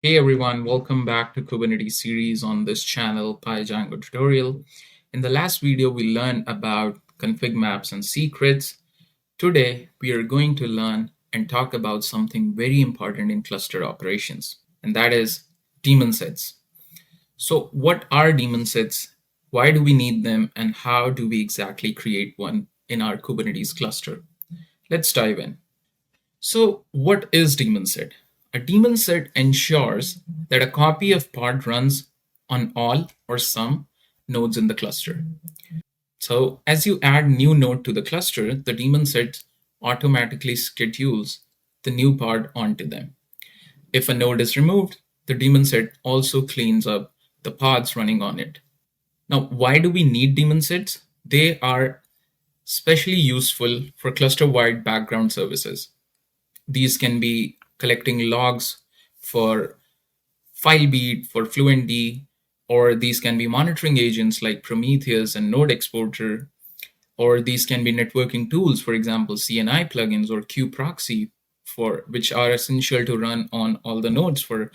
Hey everyone, welcome back to Kubernetes series on this channel, Pydjango-Tutorial. In the last video, we learned about config maps and secrets. Today, we are going to learn and talk about something very important in cluster operations, and that is daemon sets. So what are daemon sets? Why do we need them? And how do we exactly create one in our Kubernetes cluster? Let's dive in. So, what is DaemonSet? A DaemonSet ensures that a copy of pod runs on all or some nodes in the cluster. So, as you add new node to the cluster, the DaemonSet automatically schedules the new pod onto them. If a node is removed, the DaemonSet also cleans up the pods running on it. Now, why do we need DaemonSets? They are especially useful for cluster-wide background services. These can be collecting logs for FileBeat, for FluentD, or these can be monitoring agents like Prometheus and Node Exporter, or these can be networking tools, for example, CNI plugins or kubeproxy, for which are essential to run on all the nodes for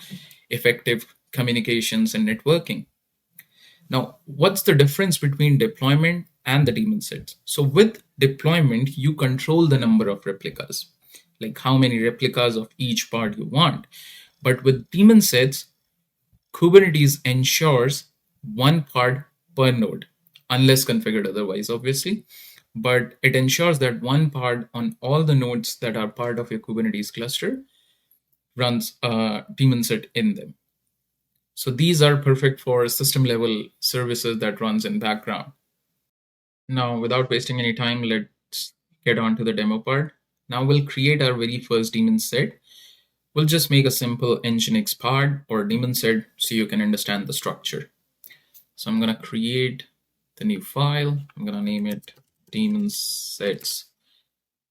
effective communications and networking. Now, what's the difference between deployment and the daemon sets? So with deployment, you control the number of replicas, like how many replicas of each part you want. But with daemon sets, Kubernetes ensures one part per node, unless configured otherwise, obviously. But it ensures that one part on all the nodes that are part of your Kubernetes cluster runs a daemon set in them. So these are perfect for system level services that runs in background. Now, without wasting any time, let's get on to the demo part. Now we'll create our very first daemon set. We'll just make a simple nginx pod or daemon set so you can understand the structure. So I'm gonna create the new file. I'm gonna name it DaemonSets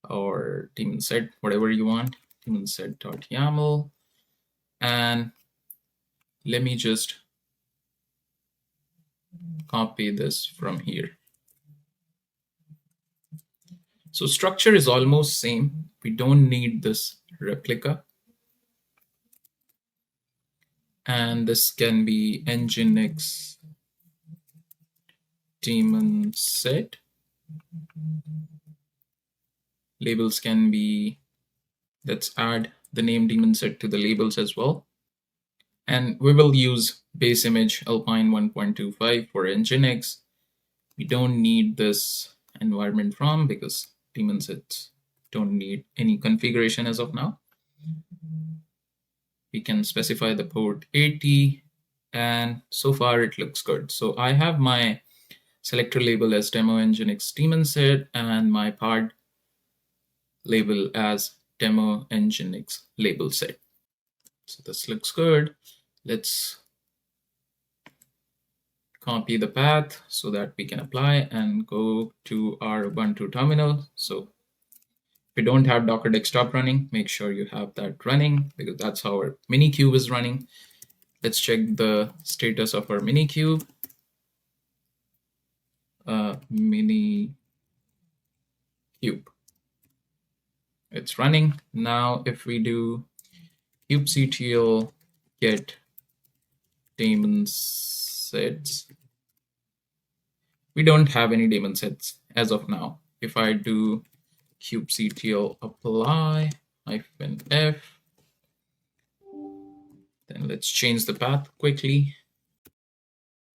or DaemonSet, whatever you want, DaemonSet.yaml. And let me just copy this from here. So structure is almost same. We don't need this replica. And this can be nginx daemon set. Labels can be, let's add the name daemon set to the labels as well. And we will use base image Alpine 1.25 for nginx. We don't need this environment from because daemon sets don't need any configuration as of now. We can specify the port 80, and so far it looks good. So I have my selector label as demo nginx daemon set and my pod label as demo nginx label set. So this looks good. Let's copy the path so that we can apply and go to our Ubuntu terminal. So if you don't have Docker Desktop running, make sure you have that running because that's how our Minikube is running. Let's check the status of our Minikube. Minikube. It's running. Now, if we do kubectl get daemon sets, we don't have any daemon sets as of now. If I do kubectl apply -f, then let's change the path quickly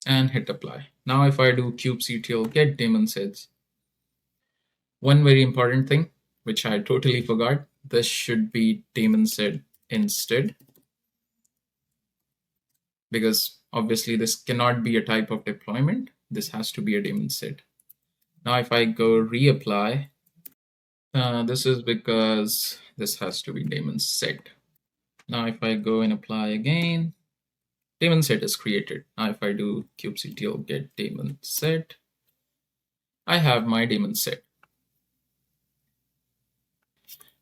and hit apply. Now if I do kubectl get daemon sets, one very important thing, which I totally forgot, this should be daemon set instead, because obviously this cannot be a type of deployment. This has to be a daemon set. Now if I go reapply, this is because this has to be daemon set. Now if I go and apply again, daemon set is created. Now if I do kubectl get daemon set, I have my daemon set.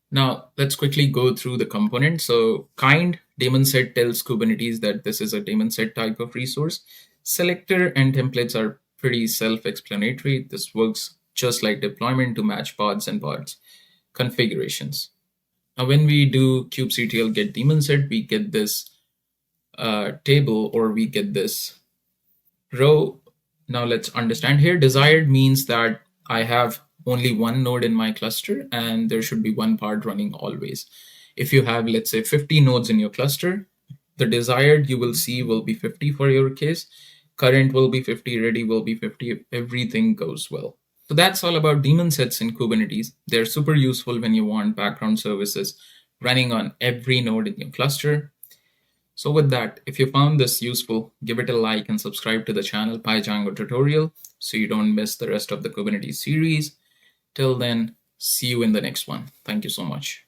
Now let's quickly go through the components. So kind daemon set tells Kubernetes that this is a daemon set type of resource. Selector and templates are pretty self-explanatory. This works just like deployment to match pods and pods configurations. Now when we do kubectl get daemon set, we get this table, or we get this row. Now let's understand here. Desired means that I have only one node in my cluster and there should be one part running always. If you have, let's say, 50 nodes in your cluster, the desired you will see will be 50 for your case. Current will be 50, ready will be 50 if everything goes well. So that's all about daemon sets in Kubernetes. They're super useful when you want background services running on every node in your cluster. So with that, if you found this useful, give it a like and subscribe to the channel Pydjango-Tutorial so you don't miss the rest of the Kubernetes series. Till then, see you in the next one. Thank you so much.